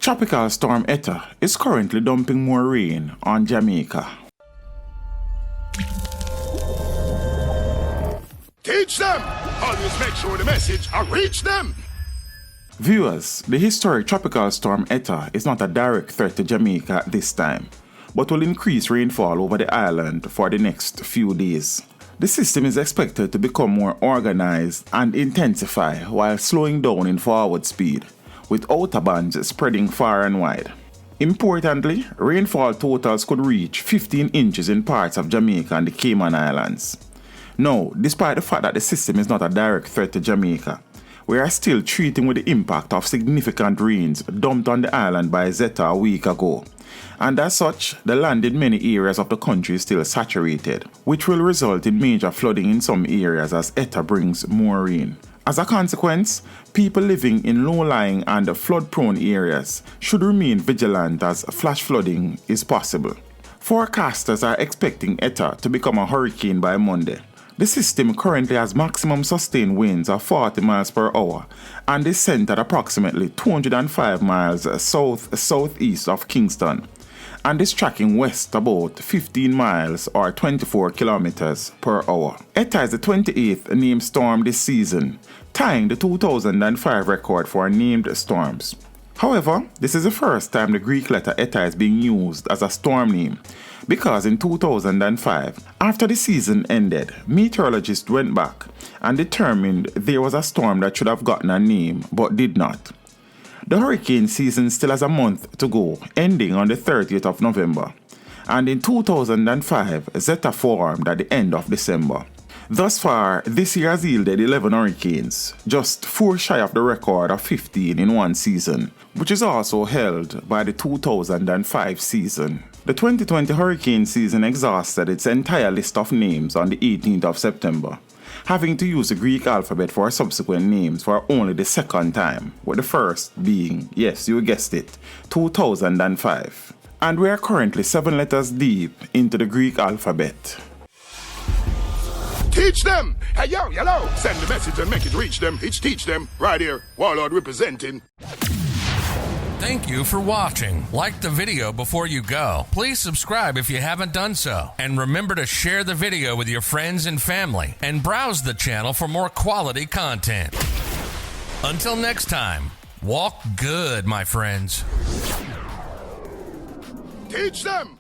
Tropical storm Eta is currently dumping more rain on Jamaica. Teach them! Always make sure the message reach them! Viewers, the historic tropical storm Eta is not a direct threat to Jamaica at this time, but will increase rainfall over the island for the next few days. The system is expected to become more organized and intensify while slowing down in forward speed, with outer bands spreading far and wide. Importantly, rainfall totals could reach 15 inches in parts of Jamaica and the Cayman Islands. Now, despite the fact that the system is not a direct threat to Jamaica, we are still treating with the impact of significant rains dumped on the island by Zeta a week ago. And as such, the land in many areas of the country is still saturated, which will result in major flooding in some areas as Eta brings more rain. As a consequence, people living in low-lying and flood-prone areas should remain vigilant as flash flooding is possible. Forecasters are expecting Eta to become a hurricane by Monday. The system currently has maximum sustained winds of 40 miles per hour and is centered approximately 205 miles south-southeast of Kingston and is tracking west about 15 miles or 24 kilometers per hour. Eta is the 28th named storm this season, tying the 2005 record for named storms. However, this is the first time the Greek letter Eta is being used as a storm name, because in 2005, after the season ended, meteorologists went back and determined there was a storm that should have gotten a name but did not. The hurricane season still has a month to go, ending on the 30th of November, and in 2005, Zeta formed at the end of December. Thus far, this year has yielded 11 hurricanes, just 4 shy of the record of 15 in one season, which is also held by the 2005 season. The 2020 hurricane season exhausted its entire list of names on the 18th of September, having to use the Greek alphabet for subsequent names for only the second time, with the first being, yes, you guessed it, 2005. And we are currently 7 letters deep into the Greek alphabet. Teach them! Hey, yo, hello! Send the message and make it reach them. It's teach them. Right here, Warlord representing. Thank you for watching. Like the video before you go. Please subscribe if you haven't done so. And remember to share the video with your friends and family. And browse the channel for more quality content. Until next time, walk good, my friends. Teach them!